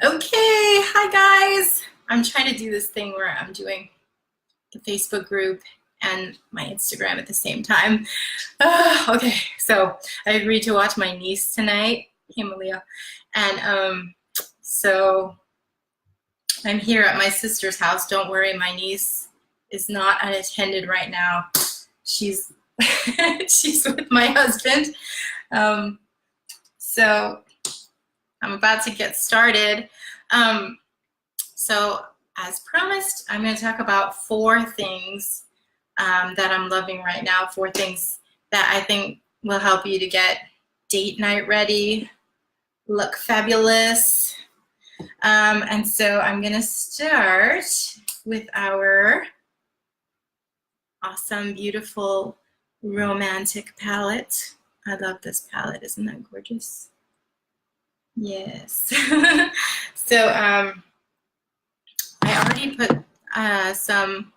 Okay, hi guys. I'm trying to do this thing where I'm doing the Facebook group and my Instagram at the same time. Okay, so I agreed to watch my niece tonight, hey Malia, and so I'm here at my sister's house. Don't worry, my niece is not unattended right now. She's she's with my husband. Um, so I'm about to get started. Um, So, as promised, I'm going to talk about four things that I'm loving right now, four things that I think will help you to get date night ready, look fabulous. And so I'm going to start with our awesome, beautiful, romantic palette. I love this palette. Isn't that gorgeous? Yes. So I already put some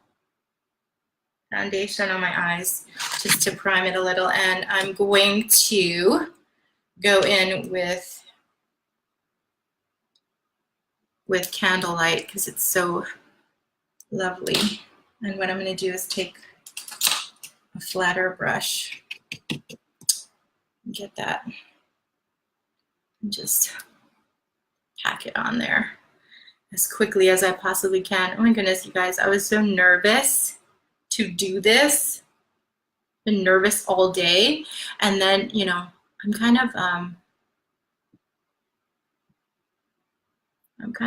foundation on my eyes just to prime it a little, and I'm going to go in with Candlelight because it's so lovely. And what I'm going to do is take a flatter brush and get that and just pack it on there as quickly as I possibly can. Oh my goodness, you guys, I was so nervous to do this. Been nervous all day, and then I'm kind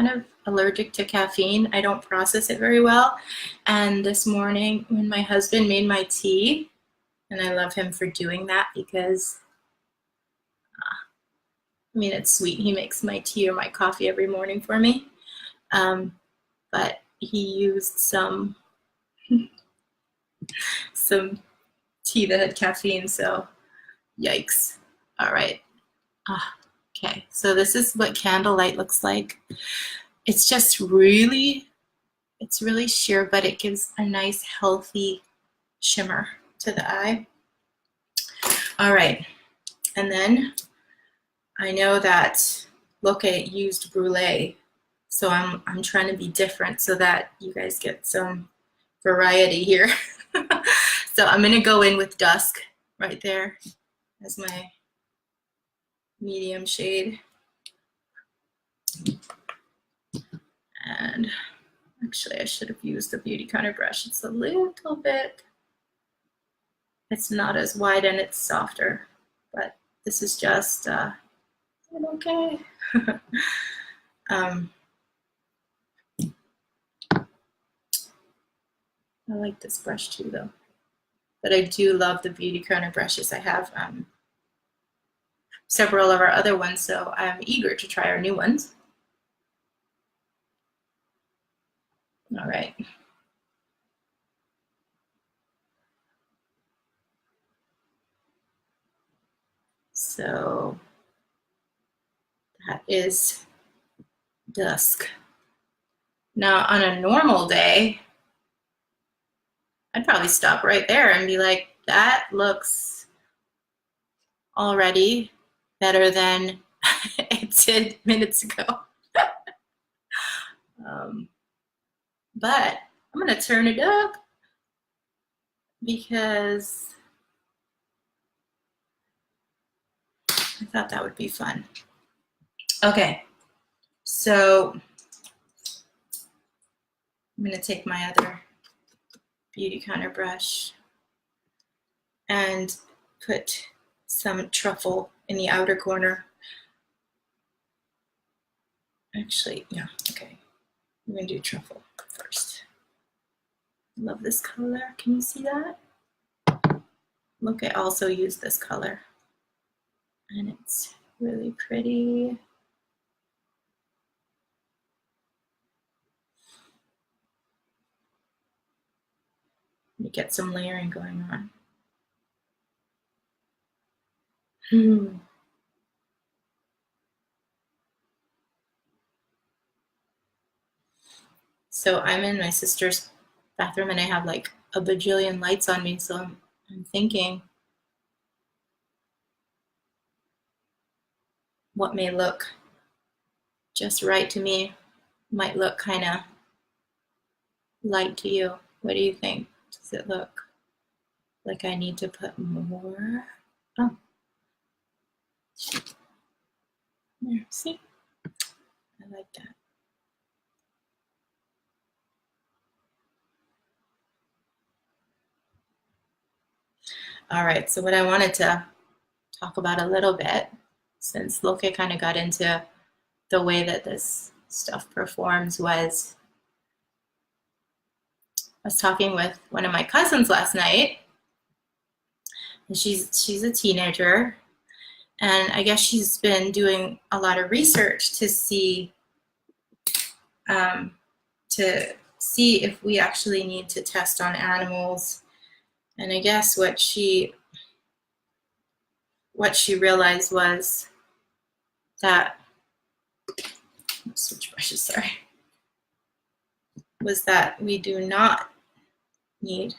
of allergic to caffeine. I don't process it very well. And this morning when my husband made my tea, and I love him for doing that because, it's sweet. He makes my tea or my coffee every morning for me. But he used some tea that had caffeine, so yikes. All right. Okay, so this is what Candlelight looks like. It's just really sheer, but it gives a nice healthy shimmer to the eye. All right, and then I know that Look used Brulee, so I'm trying to be different so that you guys get some variety here. So I'm gonna go in with Dusk right there as my medium shade. And actually I should have used the Beautycounter brush. It's a little bit, it's not as wide and it's softer, but this is just okay. I like this brush too though, but I do love the Beautycounter brushes. I have several of our other ones, so I'm eager to try our new ones. All right. So that is Dusk. Now on a normal day, I'd probably stop right there and be like, that looks already better than it did minutes ago. But I'm gonna turn it up because I thought that would be fun. Okay, so I'm gonna take my other Beautycounter brush and put some truffle in the outer corner. Actually, yeah, okay. I'm gonna do truffle first. Love this color. Can you see that? Look, I also use this color, and it's really pretty. You get some layering going on. So I'm in my sister's bathroom and I have like a bajillion lights on me, so I'm thinking what may look just right to me. Might look kind of light to you. What do you think? Does it look like I need to put more? Oh, there, see? I like that. All right, so what I wanted to talk about a little bit, since Loke kind of got into the way that this stuff performs, was I was talking with one of my cousins last night, and she's a teenager, and I guess she's been doing a lot of research to see if we actually need to test on animals. And I guess what she realized was that, switch brushes, sorry, was that we do not need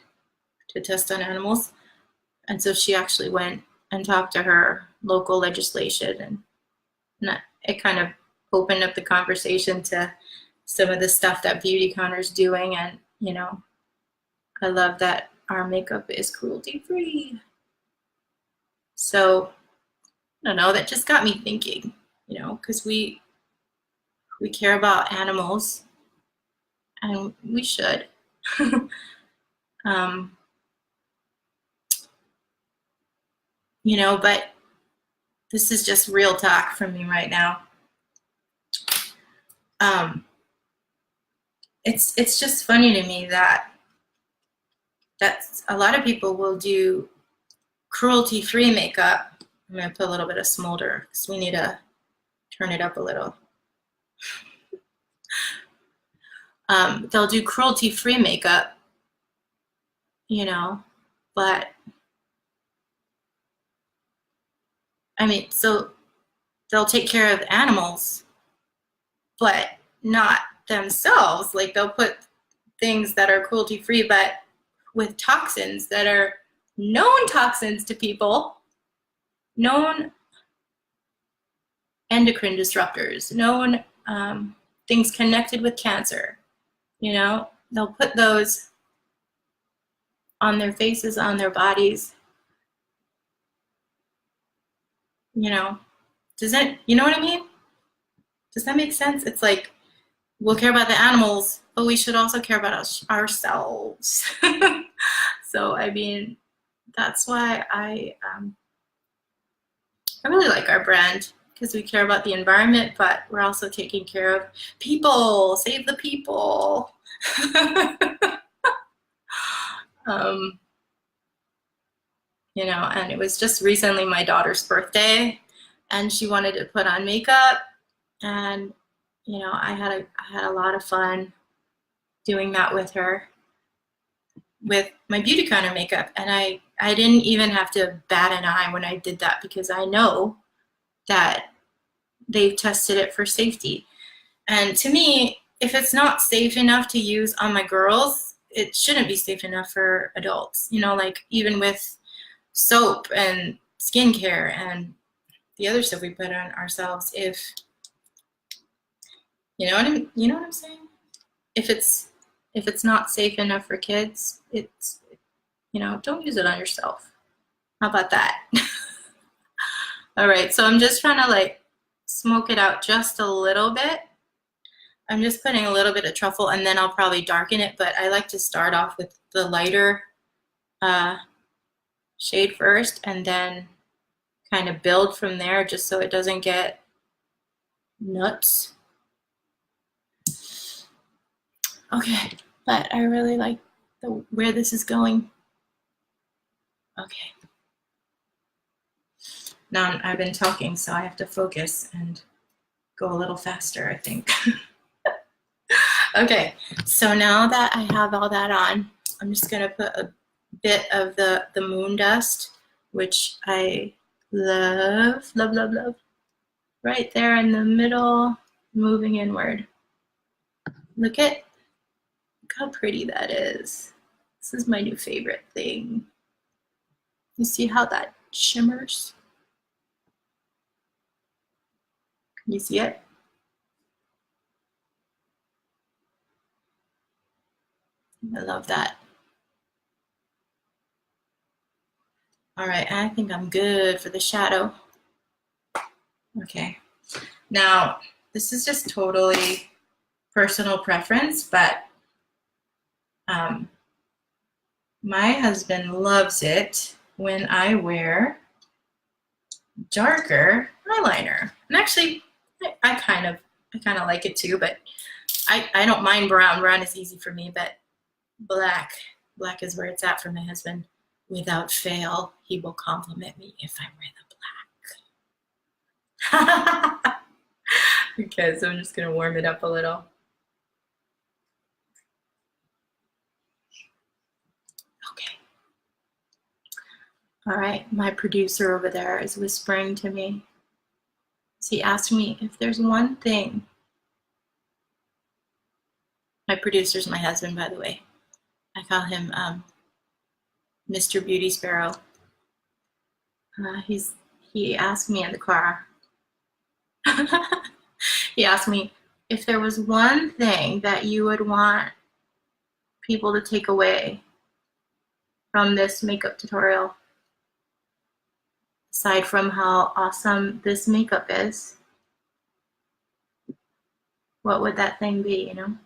to test on animals. And so she actually went and talked to her local legislation, and it kind of opened up the conversation to some of the stuff that Beautyconner's doing. And, you know, I love that our makeup is cruelty-free. So, I don't know, that just got me thinking, you know, because we care about animals, and we should. You know, but this is just real talk from me right now. It's just funny to me that a lot of people will do cruelty-free makeup. I'm going to put a little bit of smolder because we need to turn it up a little. They'll do cruelty-free makeup, you know, but I mean, so they'll take care of animals, but not themselves. Like, they'll put things that are cruelty-free, but with toxins that are known toxins to people, known endocrine disruptors, known things connected with cancer. You know, they'll put those on their faces, on their bodies. You know, you know what I mean? Does that make sense? It's like, we'll care about the animals, but we should also care about ourselves. So, I mean, that's why I really like our brand, because we care about the environment, but we're also taking care of people. Save the people. You know, and it was just recently my daughter's birthday, and she wanted to put on makeup, and, you know, I had a lot of fun doing that with her, with my Beautyconner makeup. And I didn't even have to bat an eye when I did that, because I know that they've tested it for safety. And to me, if it's not safe enough to use on my girls, it shouldn't be safe enough for adults. You know, like, even with soap and skincare and the other stuff we put on ourselves, if you know what I'm saying? If it's not safe enough for kids, it's, you know, don't use it on yourself. How about that? All right, so I'm just trying to, like, smoke it out just a little bit. I'm just putting a little bit of truffle, and then I'll probably darken it, but I like to start off with the lighter shade first, and then kind of build from there, just so it doesn't get nuts. Okay, but I really like where this is going. Okay. Now I've been talking, so I have to focus and go a little faster, I think. Okay, so now that I have all that on, I'm just gonna put a bit of the moon dust, which I love, love, love, love. Right there in the middle, moving inward. Look how pretty that is. This is my new favorite thing. You see how that shimmers? Can you see it? I love that. All right, I think I'm good for the shadow. Okay, now this is just totally personal preference, but my husband loves it when I wear darker eyeliner. And actually, I kind of like it too, but I don't mind brown. Brown is easy for me, but black is where it's at for my husband. Without fail, he will compliment me if I wear the black. Okay, so I'm just gonna warm it up a little. Okay. All right, my producer over there is whispering to me. So he asked me if there's one thing. My producer's my husband, by the way. I call him Mr. Beauty Sparrow. He asked me in the car. He asked me if there was one thing that you would want people to take away from this makeup tutorial, aside from how awesome this makeup is, what would that thing be, you know?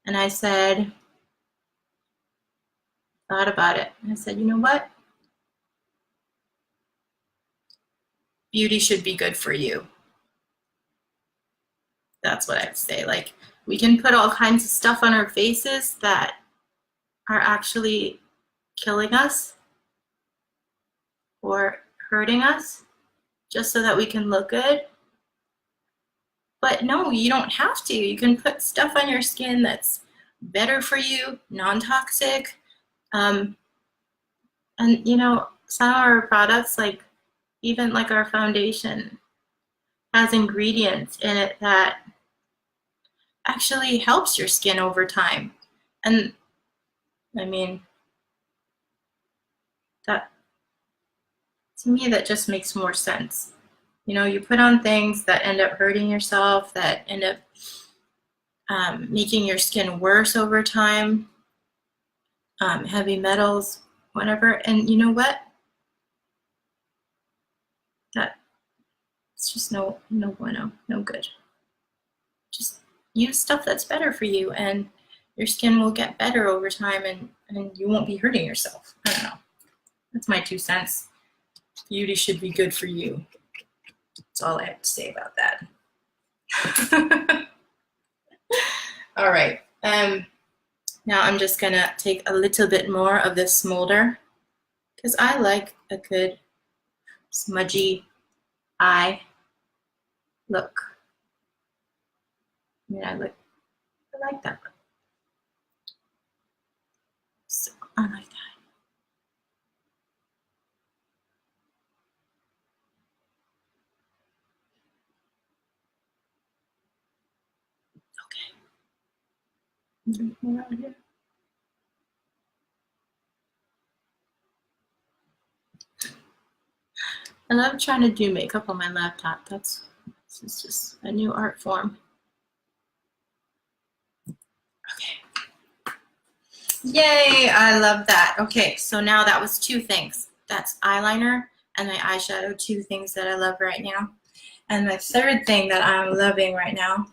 And I said, thought about it. And I said, you know what? Beauty should be good for you. That's what I'd say. Like, we can put all kinds of stuff on our faces that are actually killing us or hurting us just so that we can look good. But no, you don't have to. You can put stuff on your skin that's better for you, non-toxic. And you know, some of our products, like even like our foundation, has ingredients in it that actually helps your skin over time. And I mean, that, to me, that just makes more sense. You know, you put on things that end up hurting yourself, that end up making your skin worse over time, heavy metals, whatever. And you know what? It's just no bueno, no good. Just use stuff that's better for you, and your skin will get better over time, and you won't be hurting yourself. I don't know. That's my 2 cents. Beauty should be good for you. That's all I have to say about that. All right. Now I'm just gonna take a little bit more of this smolder because I like a good smudgy eye look. I mean, I like that look. So I like that. Okay. More out here. I love trying to do makeup on my laptop. This is just a new art form. Okay. Yay, I love that. Okay, so now that was 2 things. That's eyeliner and my eyeshadow, 2 things that I love right now. And my third thing that I'm loving right now,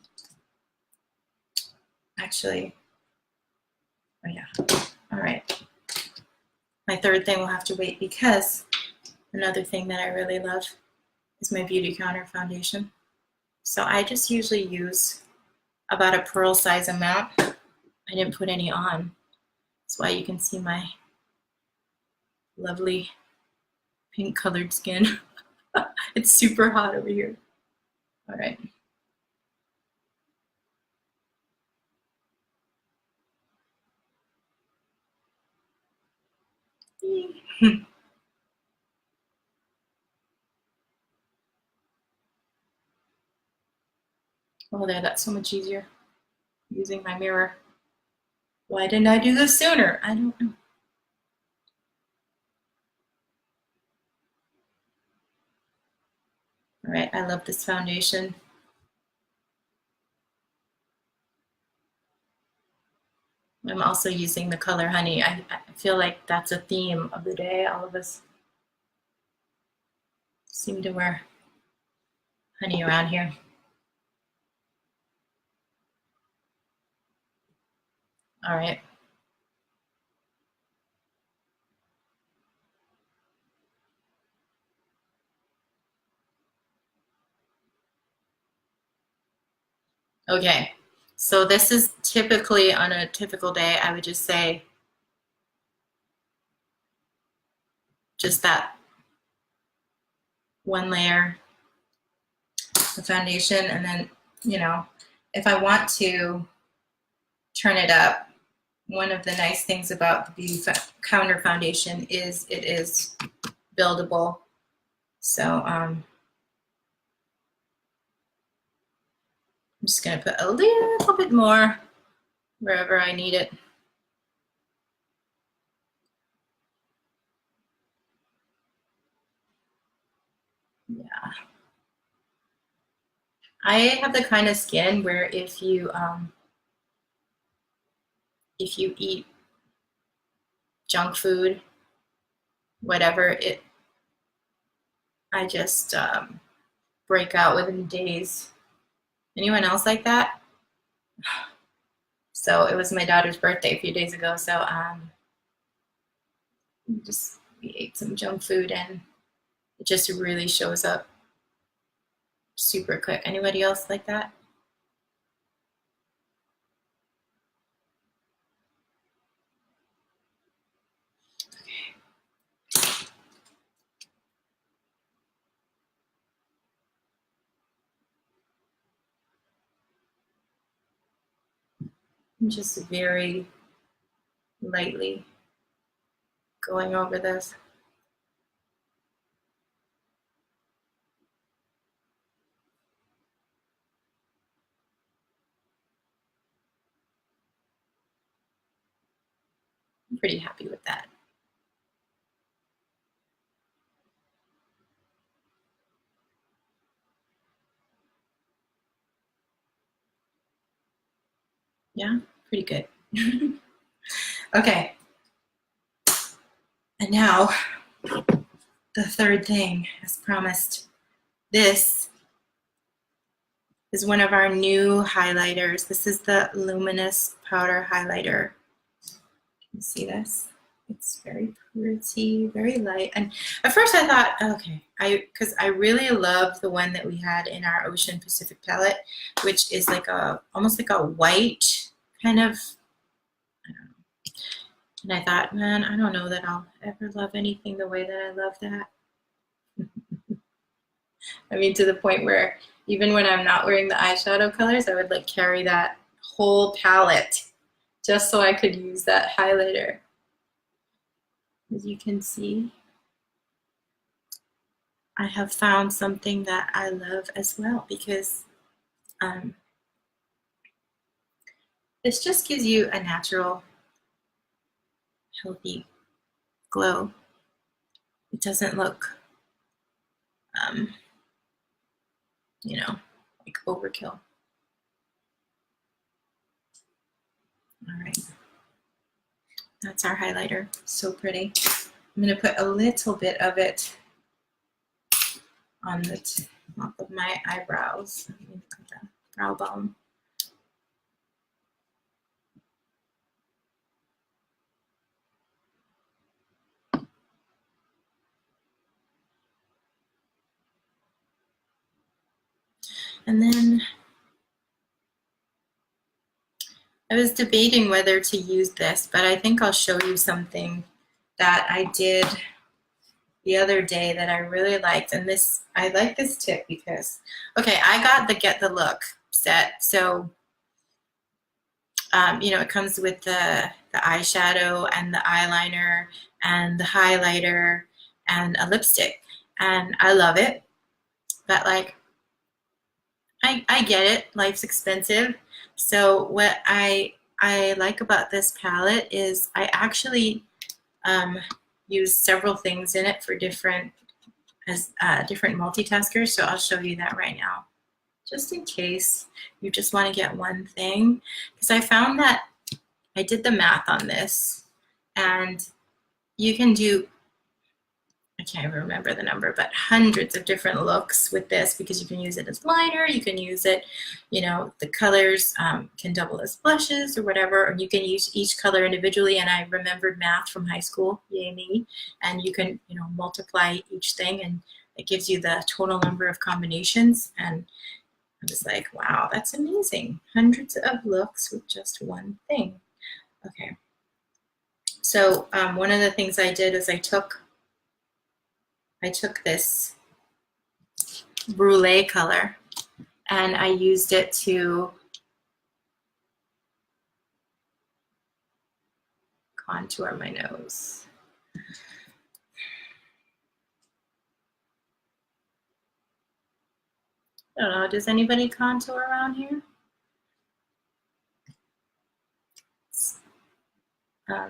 actually, oh yeah, all right. My third thing will have to wait because another thing that I really love is my Beauty Counter foundation. So I just usually use about a pearl size amount. I didn't put any on. That's why you can see my lovely pink colored skin. It's super hot over here. All right. Oh, there, that's so much easier using my mirror. Why didn't I do this sooner? I don't know. All right, I love this foundation. I'm also using the color Honey. I feel like that's a theme of the day. All of us seem to wear honey around here. All right. Okay, so this is typically on a typical day, I would just say just that one layer of foundation, and then, you know, if I want to turn it up, one of the nice things about the Beauty Counter foundation is it is buildable. So I'm just going to put a little bit more wherever I need it. Yeah. I have the kind of skin where if you eat junk food, whatever, I just break out within days. Anyone else like that? So it was my daughter's birthday a few days ago, so we ate some junk food and it just really shows up super quick. Anybody else like that? I'm just very lightly going over this. I'm pretty happy with that. Yeah, pretty good. Okay. And now, the third thing, as promised. This is one of our new highlighters. This is the Luminous Powder Highlighter. You see this? It's very pretty, very light. And at first I thought, okay, because I really love the one that we had in our Ocean Pacific palette, which is like almost like a white kind of, I don't know. And I thought, man, I don't know that I'll ever love anything the way that I love that. I mean, to the point where even when I'm not wearing the eyeshadow colors, I would like carry that whole palette just so I could use that highlighter. As you can see, I have found something that I love as well, because this just gives you a natural, healthy glow. It doesn't look, you know, like overkill. All right, that's our highlighter. So pretty. I'm going to put a little bit of it on the top of my eyebrows, the brow bone. And then I was debating whether to use this, but I think I'll show you something that I did the other day that I really liked. And this, I like this tip because, okay, I got the Get the Look set. So, you know, it comes with the eyeshadow and the eyeliner and the highlighter and a lipstick. And I love it. But like, I get it. Life's expensive. So what I like about this palette is I actually use several things in it for different multitaskers. So I'll show you that right now, just in case you just want to get one thing. Because I found that I did the math on this, and you can do, I can't even remember the number, but hundreds of different looks with this, because you can use it as liner, you can use it, you know, the colors can double as blushes or whatever, or you can use each color individually. And I remembered math from high school, yay me, and you can, you know, multiply each thing and it gives you the total number of combinations. And I was like, wow, that's amazing. Hundreds of looks with just one thing. Okay. So one of the things I did is I took this brulee color and I used it to contour my nose. I don't know, does anybody contour around here? I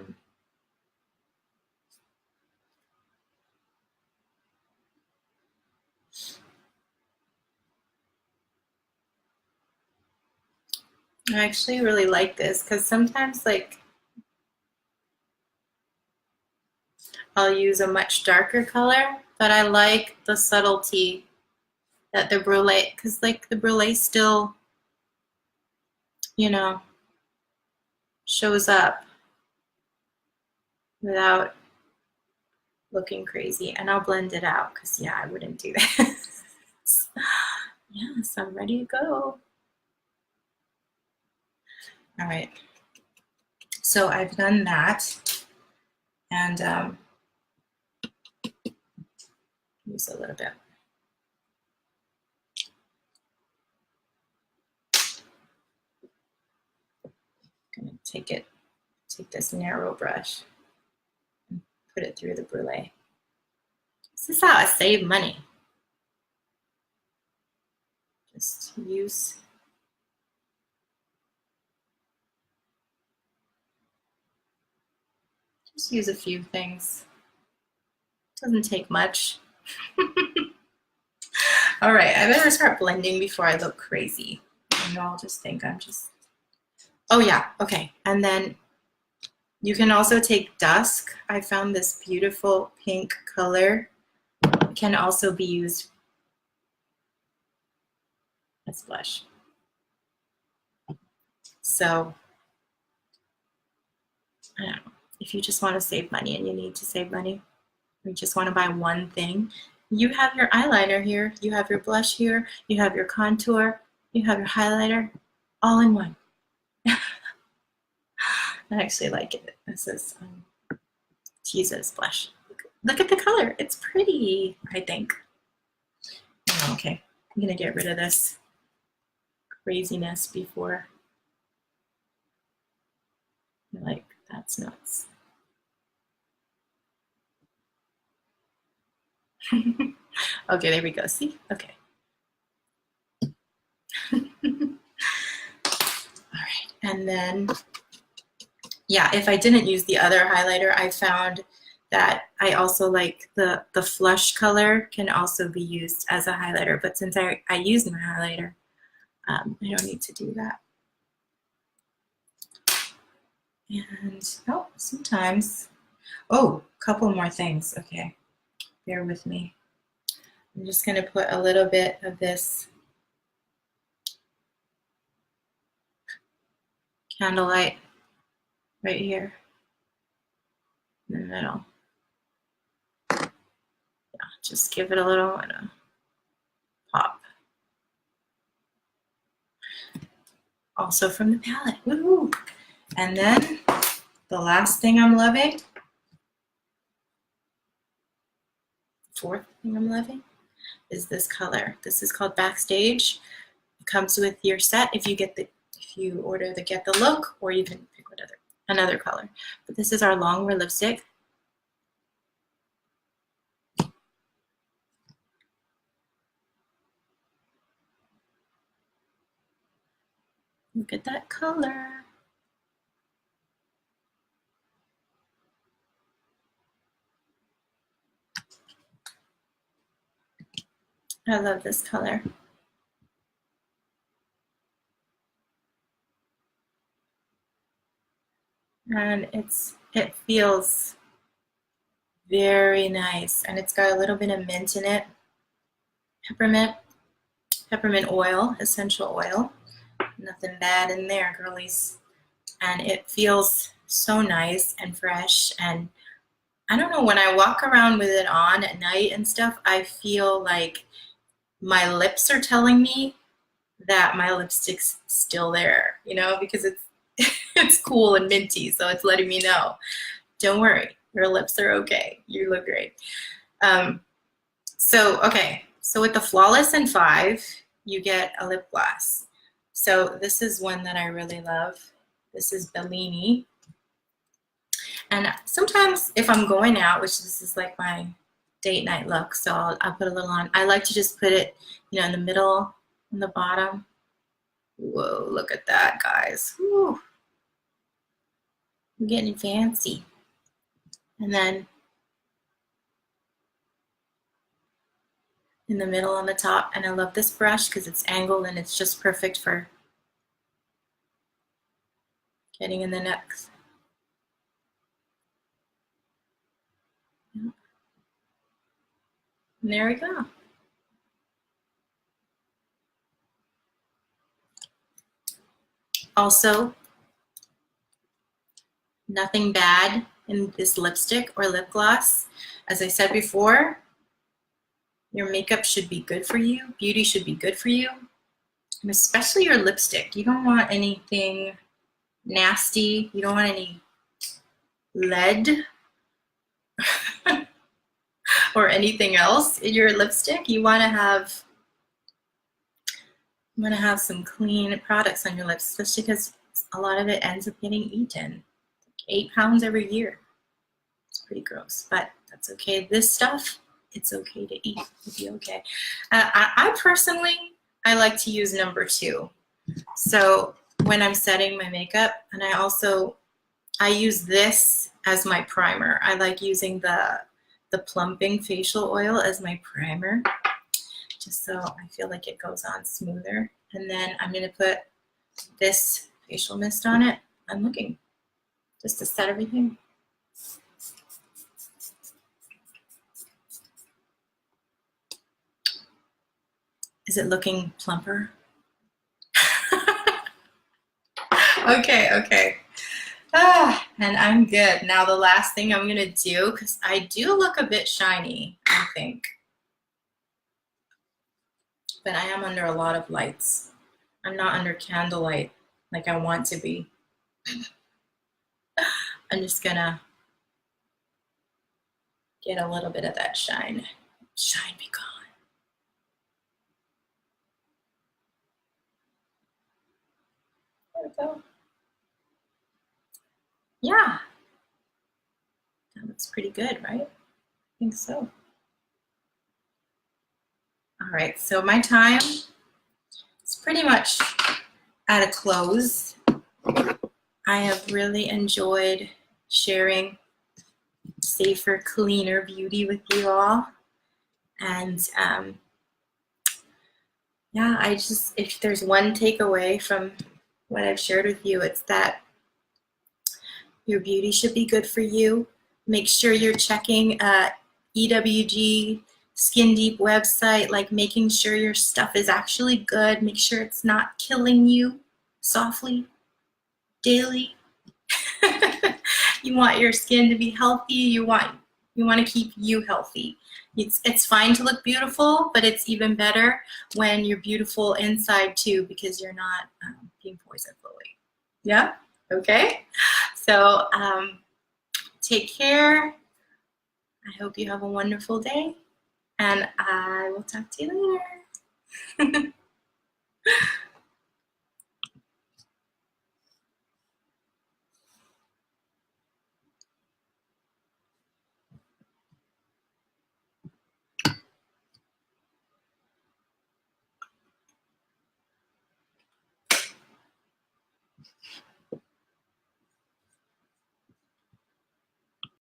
actually really like this because sometimes, like, I'll use a much darker color, but I like the subtlety that the brulee, because like the brulee still, you know, shows up without looking crazy. And I'll blend it out because, yeah, I wouldn't do this. Yes, I'm ready to go. All right. So I've done that, and use a little bit. I'm gonna take this narrow brush and put it through the brulee. This is how I save money. Just use a few things. Doesn't take much. All right, I better start blending before I look crazy. And I'll just think I'm just, oh yeah, okay. And then you can also take dusk. I found this beautiful pink color. It can also be used as blush. So, I don't know, if you just want to save money and you need to save money, or you just want to buy one thing, you have your eyeliner here, you have your blush here, you have your contour, you have your highlighter, all in one. I actually like it. This is to use it as blush. Look at the color. It's pretty, I think. Oh, okay, I'm gonna get rid of this craziness before you're like, that's nuts. Okay, there we go. See? Okay. All right, and then, yeah, if I didn't use the other highlighter, I found that I also like the flush color can also be used as a highlighter, but since I used my highlighter, I don't need to do that. And, oh, sometimes, oh, a couple more things. Okay, bear with me. I'm just going to put a little bit of this Candlelight right here in the middle. Yeah, just give it a little pop. Also from the palette. Woohoo! And then the last thing I'm loving, fourth thing I'm loving, is this color. This is called Backstage. It comes with your set if you order the Get the Look, or you can pick another color. But this is our Longwear lipstick. Look at that color. I love this color. and it feels very nice, and it's got a little bit of mint in it, peppermint, peppermint oil, essential oil. Nothing bad in there, girlies. And it feels so nice and fresh. And I don't know, when I walk around with it on at night and stuff, I feel like my lips are telling me that my lipstick's still there, you know, because it's it's cool and minty, so it's letting me know, don't worry, your lips are okay. You look great. So with the Flawless in 5, you get a lip gloss. So this is one that I really love. This is Bellini. And sometimes if I'm going out, which this is like my date night look, so I'll put a little on. I like to just put it, you know, in the middle, in the bottom. Whoa, look at that, guys. Woo. I'm getting fancy. And then in the middle on the top. And I love this brush because it's angled and it's just perfect for getting in the neck. And there we go. Also, nothing bad in this lipstick or lip gloss. As I said before, your makeup should be good for you. Beauty should be good for you. And especially your lipstick. You don't want anything nasty. You don't want any lead or anything else in your lipstick. You want to have some clean products on your lips, especially because a lot of it ends up getting eaten. 8 pounds every year. It's pretty gross, but that's okay. This stuff, it's okay to eat. It'll be okay. I personally, I like to use number 2. So when I'm setting my makeup, and I use this as my primer. I like using the plumping facial oil as my primer, just so I feel like it goes on smoother. And then I'm gonna put this facial mist on it. I'm looking just to set everything. Is it looking plumper? Okay. And I'm good. Now the last thing I'm gonna do, because I do look a bit shiny, I think. But I am under a lot of lights. I'm not under candlelight like I want to be. I'm just gonna get a little bit of that shine. Shine be gone. There we go. Yeah. That looks pretty good, right? I think so. All right, so my time is pretty much at a close. I have really enjoyed sharing safer, cleaner beauty with you all. And yeah, if there's one takeaway from what I've shared with you, it's that your beauty should be good for you. Make sure you're checking EWG Skin Deep website, like making sure your stuff is actually good. Make sure it's not killing you softly, daily. You want your skin to be healthy. You want to keep you healthy. It's fine to look beautiful, but it's even better when you're beautiful inside too, because you're not being poisoned fully. Yeah? Okay? So take care. I hope you have a wonderful day, and I will talk to you later.